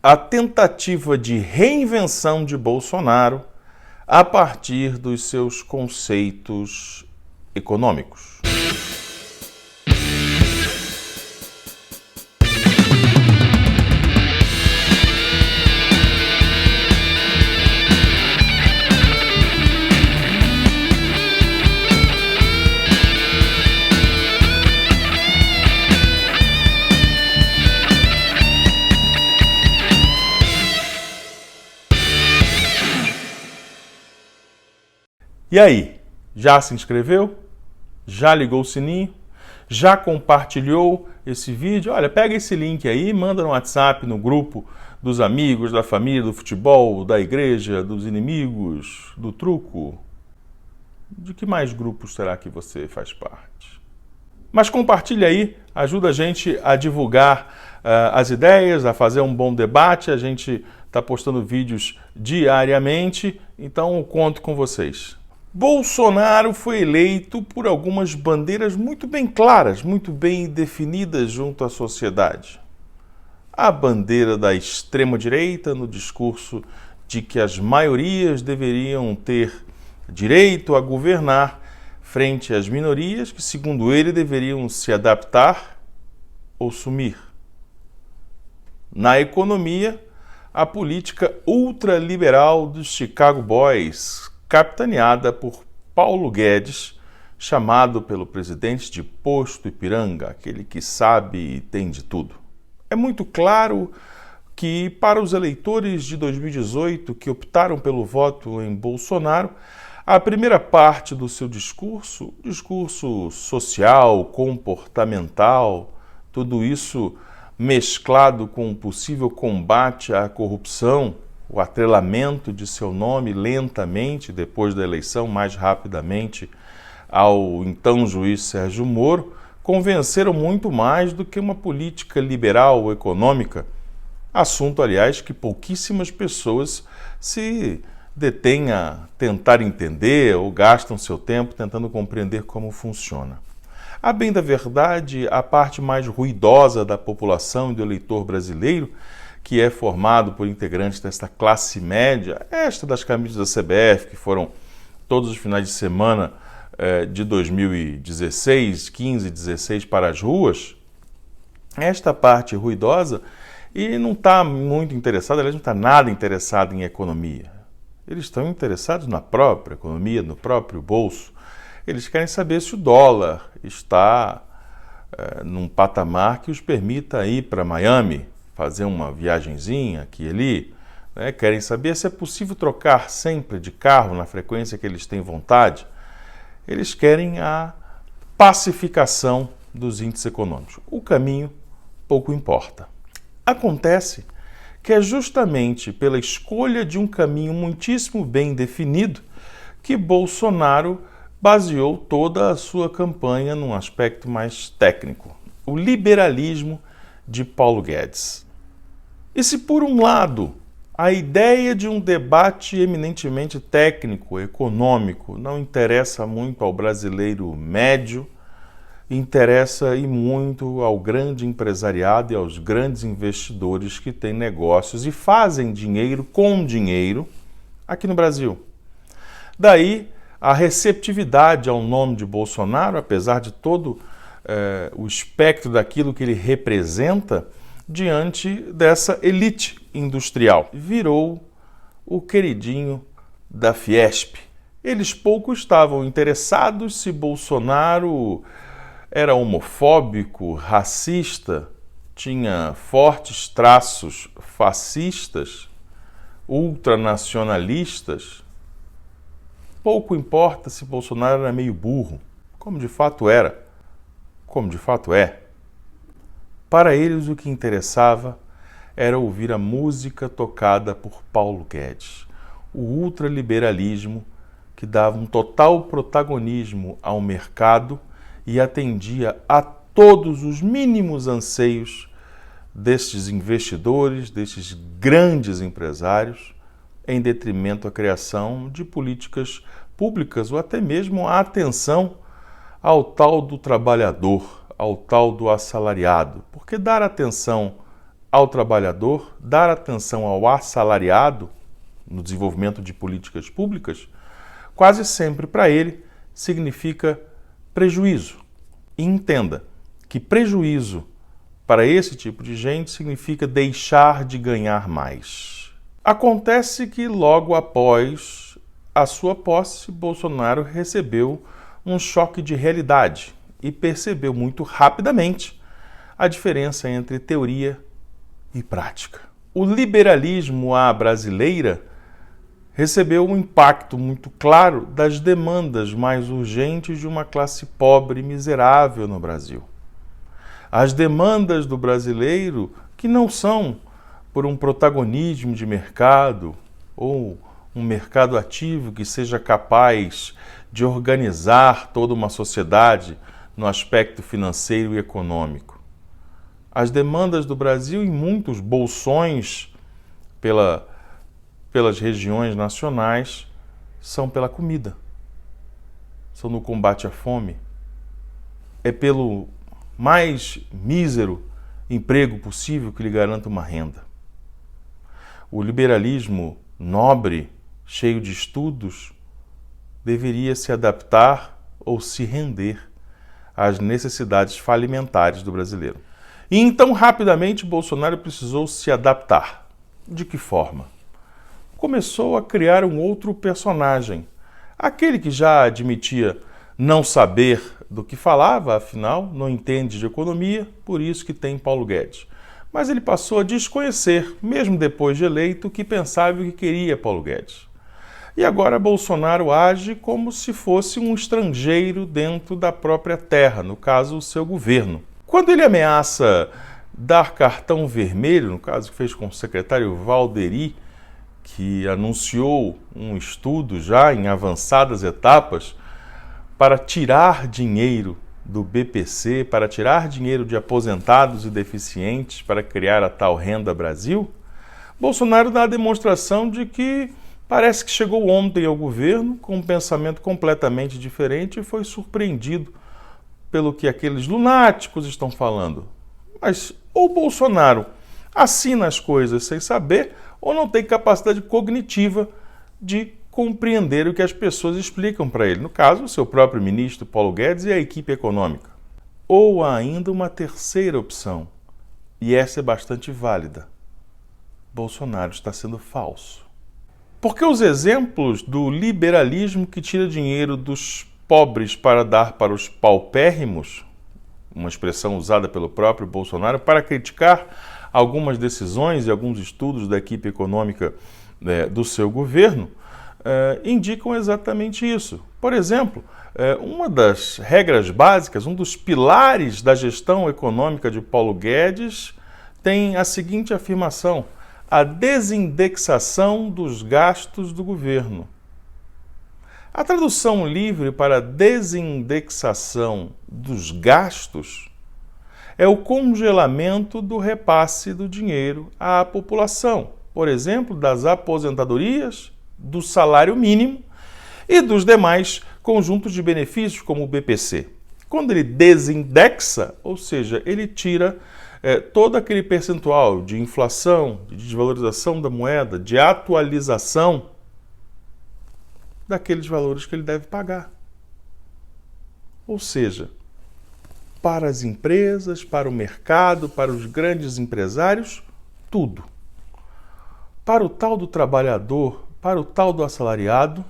a tentativa de reinvenção de Bolsonaro a partir dos seus conceitos econômicos. E aí, já se inscreveu? Já ligou o sininho? Já compartilhou esse vídeo? Olha, pega esse link aí, manda no WhatsApp, no grupo dos amigos, da família, do futebol, da igreja, dos inimigos, do truco. De que mais grupos será que você faz parte? Mas compartilha aí, ajuda a gente a divulgar as ideias, a fazer um bom debate. A gente está postando vídeos diariamente, então eu conto com vocês. Bolsonaro foi eleito por algumas bandeiras muito bem claras, muito bem definidas junto à sociedade. A bandeira da extrema-direita no discurso de que as maiorias deveriam ter direito a governar frente às minorias que, segundo ele, deveriam se adaptar ou sumir. Na economia, a política ultraliberal dos Chicago Boys, capitaneada por Paulo Guedes, chamado pelo presidente de Posto Ipiranga, aquele que sabe e tem de tudo. É muito claro que, para os eleitores de 2018 que optaram pelo voto em Bolsonaro, a primeira parte do seu discurso social, comportamental, tudo isso mesclado com um possível combate à corrupção, o atrelamento de seu nome lentamente, depois da eleição, mais rapidamente, ao então juiz Sérgio Moro, convenceram muito mais do que uma política liberal econômica, assunto, aliás, que pouquíssimas pessoas se detêm a tentar entender ou gastam seu tempo tentando compreender como funciona. A bem da verdade, a parte mais ruidosa da população e do eleitor brasileiro, que é formado por integrantes desta classe média, esta das camisas da CBF, que foram todos os finais de semana de 2016, 15, 16 para as ruas, esta parte ruidosa e não está muito interessada, aliás, não está nada interessada em economia. Eles estão interessados na própria economia, no próprio bolso. Eles querem saber se o dólar está num patamar que os permita ir para Miami, fazer uma viagenzinha aqui e ali, né? Querem saber se é possível trocar sempre de carro na frequência que eles têm vontade. Eles querem a pacificação dos índices econômicos. O caminho pouco importa. Acontece que é justamente pela escolha de um caminho muitíssimo bem definido que Bolsonaro baseou toda a sua campanha num aspecto mais técnico, o liberalismo de Paulo Guedes. E se, por um lado, a ideia de um debate eminentemente técnico, econômico, não interessa muito ao brasileiro médio, interessa e muito ao grande empresariado e aos grandes investidores que têm negócios e fazem dinheiro com dinheiro aqui no Brasil. Daí, a receptividade ao nome de Bolsonaro, apesar de todo o espectro daquilo que ele representa, diante dessa elite industrial. Virou o queridinho da Fiesp. Eles pouco estavam interessados se Bolsonaro era homofóbico, racista, tinha fortes traços fascistas, ultranacionalistas. Pouco importa se Bolsonaro era meio burro, como de fato era, como de fato é. Para eles, o que interessava era ouvir a música tocada por Paulo Guedes, o ultraliberalismo que dava um total protagonismo ao mercado e atendia a todos os mínimos anseios destes investidores, destes grandes empresários, em detrimento à criação de políticas públicas ou até mesmo a atenção ao tal do trabalhador, ao tal do assalariado, porque dar atenção ao trabalhador, dar atenção ao assalariado no desenvolvimento de políticas públicas, quase sempre para ele significa prejuízo. E entenda que prejuízo para esse tipo de gente significa deixar de ganhar mais. Acontece que logo após a sua posse, Bolsonaro recebeu um choque de realidade e percebeu muito rapidamente a diferença entre teoria e prática. O liberalismo à brasileira recebeu um impacto muito claro das demandas mais urgentes de uma classe pobre e miserável no Brasil. As demandas do brasileiro que não são por um protagonismo de mercado ou um mercado ativo que seja capaz de organizar toda uma sociedade no aspecto financeiro e econômico. As demandas do Brasil em muitos bolsões pelas regiões nacionais são pela comida, são no combate à fome, é pelo mais mísero emprego possível que lhe garanta uma renda. O liberalismo nobre, cheio de estudos, deveria se adaptar ou se render às necessidades falimentares do brasileiro. E então, rapidamente, Bolsonaro precisou se adaptar. De que forma? Começou a criar um outro personagem, aquele que já admitia não saber do que falava, afinal, não entende de economia, por isso que tem Paulo Guedes. Mas ele passou a desconhecer, mesmo depois de eleito, o que pensava e o que queria Paulo Guedes. E agora Bolsonaro age como se fosse um estrangeiro dentro da própria terra, no caso, o seu governo. Quando ele ameaça dar cartão vermelho, no caso que fez com o secretário Valderi, que anunciou um estudo já em avançadas etapas para tirar dinheiro do BPC, para tirar dinheiro de aposentados e deficientes para criar a tal Renda Brasil, Bolsonaro dá a demonstração de que parece que chegou ontem ao governo com um pensamento completamente diferente e foi surpreendido pelo que aqueles lunáticos estão falando. Mas ou Bolsonaro assina as coisas sem saber ou não tem capacidade cognitiva de compreender o que as pessoas explicam para ele. No caso, o seu próprio ministro Paulo Guedes e a equipe econômica. Ou há ainda uma terceira opção, e essa é bastante válida. Bolsonaro está sendo falso. Porque os exemplos do liberalismo que tira dinheiro dos pobres para dar para os paupérrimos, uma expressão usada pelo próprio Bolsonaro para criticar algumas decisões e alguns estudos da equipe econômica do seu governo, indicam exatamente isso. Por exemplo, uma das regras básicas, um dos pilares da gestão econômica de Paulo Guedes tem a seguinte afirmação: a desindexação dos gastos do governo. A tradução livre para desindexação dos gastos é o congelamento do repasse do dinheiro à população, por exemplo, das aposentadorias, do salário mínimo e dos demais conjuntos de benefícios, como o BPC. Quando ele desindexa, ou seja, ele tira todo aquele percentual de inflação, de desvalorização da moeda, de atualização daqueles valores que ele deve pagar. Ou seja, para as empresas, para o mercado, para os grandes empresários, tudo. Para o tal do trabalhador, para o tal do assalariado,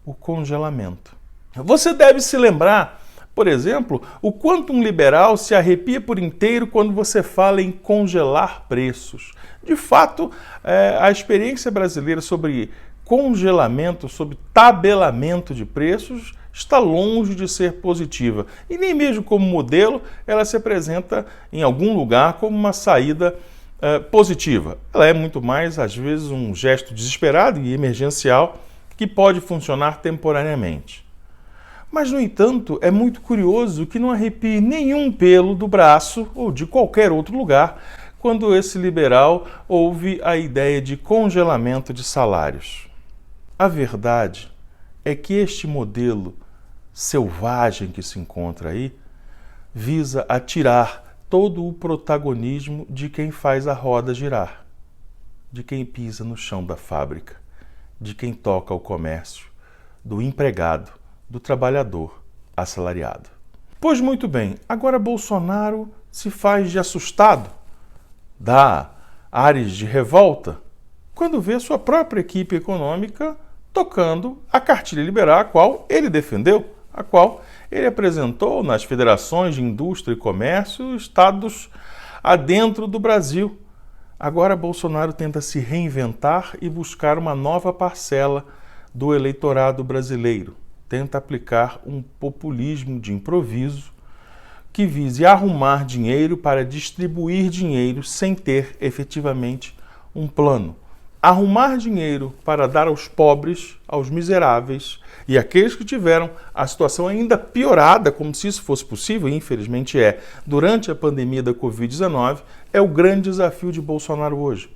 o congelamento. Você deve se lembrar, por exemplo, o quanto um liberal se arrepia por inteiro quando você fala em congelar preços. De fato, a experiência brasileira sobre congelamento, sobre tabelamento de preços, está longe de ser positiva. E nem mesmo como modelo, ela se apresenta em algum lugar como uma saída positiva. Ela é muito mais, às vezes, um gesto desesperado e emergencial que pode funcionar temporariamente. Mas, no entanto, é muito curioso que não arrepie nenhum pelo do braço ou de qualquer outro lugar quando esse liberal ouve a ideia de congelamento de salários. A verdade é que este modelo selvagem que se encontra aí visa a tirar todo o protagonismo de quem faz a roda girar, de quem pisa no chão da fábrica, de quem toca o comércio, do empregado, do trabalhador assalariado. Pois muito bem, agora Bolsonaro se faz de assustado, dá ares de revolta, quando vê sua própria equipe econômica tocando a cartilha liberal, a qual ele defendeu, a qual ele apresentou nas federações de indústria e comércio, estados adentro do Brasil. Agora Bolsonaro tenta se reinventar e buscar uma nova parcela do eleitorado brasileiro. Tenta aplicar um populismo de improviso que vise arrumar dinheiro para distribuir dinheiro sem ter efetivamente um plano. Arrumar dinheiro para dar aos pobres, aos miseráveis e àqueles que tiveram a situação ainda piorada, como se isso fosse possível, e infelizmente é, durante a pandemia da Covid-19, é o grande desafio de Bolsonaro hoje.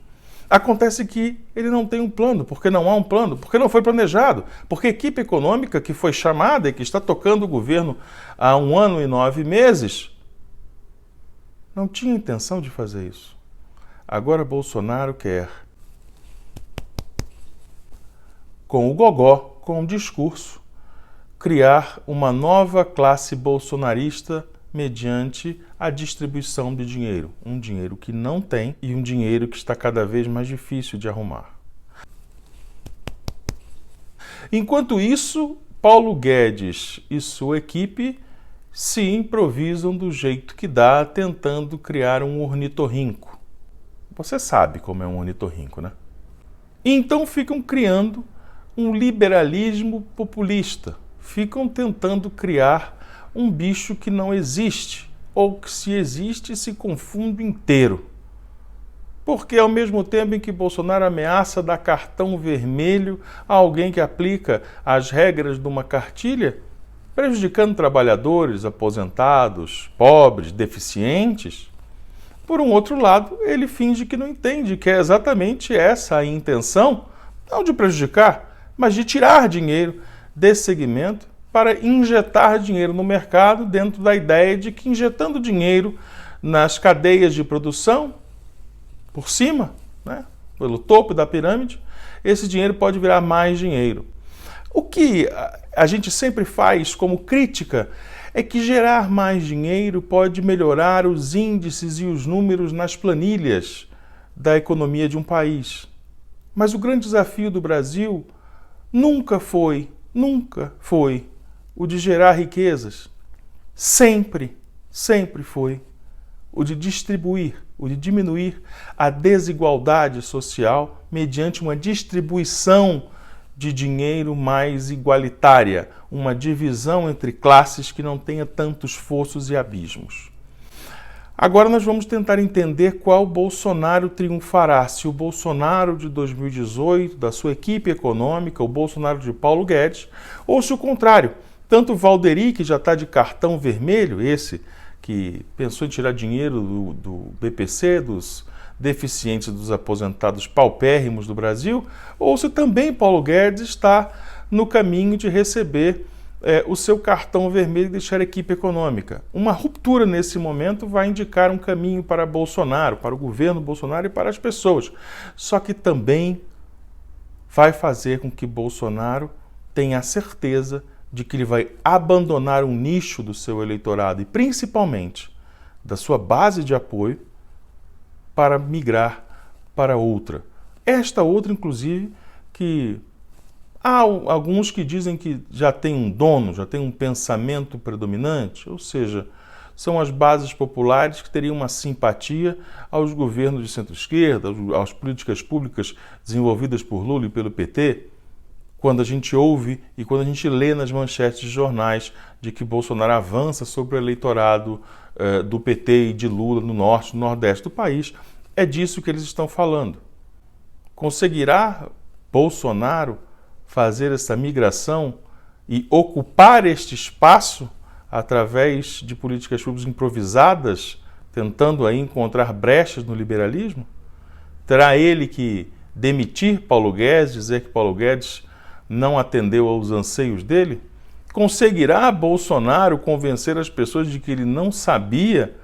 Acontece que ele não tem um plano, porque não há um plano, porque não foi planejado, porque a equipe econômica que foi chamada e que está tocando o governo há 1 ano e 9 meses não tinha intenção de fazer isso. Agora Bolsonaro quer, com o gogó, com o discurso, criar uma nova classe bolsonarista mediante a distribuição de dinheiro. Um dinheiro que não tem e um dinheiro que está cada vez mais difícil de arrumar. Enquanto isso, Paulo Guedes e sua equipe se improvisam do jeito que dá, tentando criar um ornitorrinco. Você sabe como é um ornitorrinco, né? Então ficam criando um liberalismo populista. Ficam tentando criar um bicho que não existe, ou que se existe se confunde inteiro. Porque ao mesmo tempo em que Bolsonaro ameaça dar cartão vermelho a alguém que aplica as regras de uma cartilha, prejudicando trabalhadores, aposentados, pobres, deficientes, por um outro lado, ele finge que não entende que é exatamente essa a intenção, não de prejudicar, mas de tirar dinheiro desse segmento para injetar dinheiro no mercado, dentro da ideia de que injetando dinheiro nas cadeias de produção, por cima, né, pelo topo da pirâmide, esse dinheiro pode virar mais dinheiro. O que a gente sempre faz como crítica é que gerar mais dinheiro pode melhorar os índices e os números nas planilhas da economia de um país. Mas o grande desafio do Brasil nunca foi o de gerar riquezas. Sempre foi o de distribuir, o de diminuir a desigualdade social mediante uma distribuição de dinheiro mais igualitária, uma divisão entre classes que não tenha tantos fossos e abismos. Agora nós vamos tentar entender qual Bolsonaro triunfará, se o Bolsonaro de 2018, da sua equipe econômica, o Bolsonaro de Paulo Guedes, ou se o contrário, tanto o Valderi, que já está de cartão vermelho, esse que pensou em tirar dinheiro do BPC, dos deficientes, dos aposentados paupérrimos do Brasil, ou se também Paulo Guedes está no caminho de receber o seu cartão vermelho e deixar a equipe econômica. Uma ruptura nesse momento vai indicar um caminho para Bolsonaro, para o governo Bolsonaro e para as pessoas. Só que também vai fazer com que Bolsonaro tenha a certeza de que ele vai abandonar um nicho do seu eleitorado e principalmente da sua base de apoio para migrar para outra. Esta outra, inclusive, que há alguns que dizem que já tem um dono, já tem um pensamento predominante, ou seja, são as bases populares que teriam uma simpatia aos governos de centro-esquerda, às políticas públicas desenvolvidas por Lula e pelo PT, quando a gente ouve e quando a gente lê nas manchetes de jornais de que Bolsonaro avança sobre o eleitorado do PT e de Lula no norte e no nordeste do país, é disso que eles estão falando. Conseguirá Bolsonaro fazer essa migração e ocupar este espaço através de políticas públicas improvisadas, tentando aí encontrar brechas no liberalismo? Terá ele que demitir Paulo Guedes, dizer que Paulo Guedes não atendeu aos anseios dele? Conseguirá Bolsonaro convencer as pessoas de que ele não sabia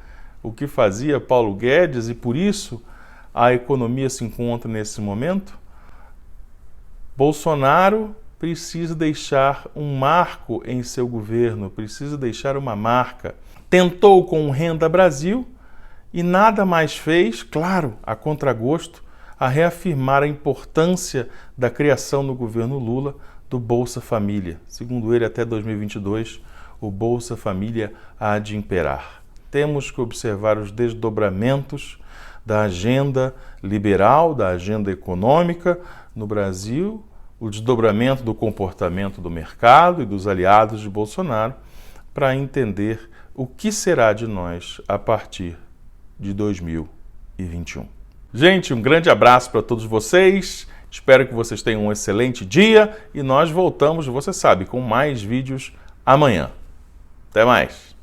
o que fazia Paulo Guedes e por isso a economia se encontra nesse momento? Bolsonaro precisa deixar um marco em seu governo, precisa deixar uma marca. Tentou com o Renda Brasil e nada mais fez, claro, a contragosto, a reafirmar a importância da criação no governo Lula do Bolsa Família. Segundo ele, até 2022, o Bolsa Família há de imperar. Temos que observar os desdobramentos da agenda liberal, da agenda econômica no Brasil, o desdobramento do comportamento do mercado e dos aliados de Bolsonaro, para entender o que será de nós a partir de 2021. Gente, um grande abraço para todos vocês, espero que vocês tenham um excelente dia e nós voltamos, você sabe, com mais vídeos amanhã. Até mais!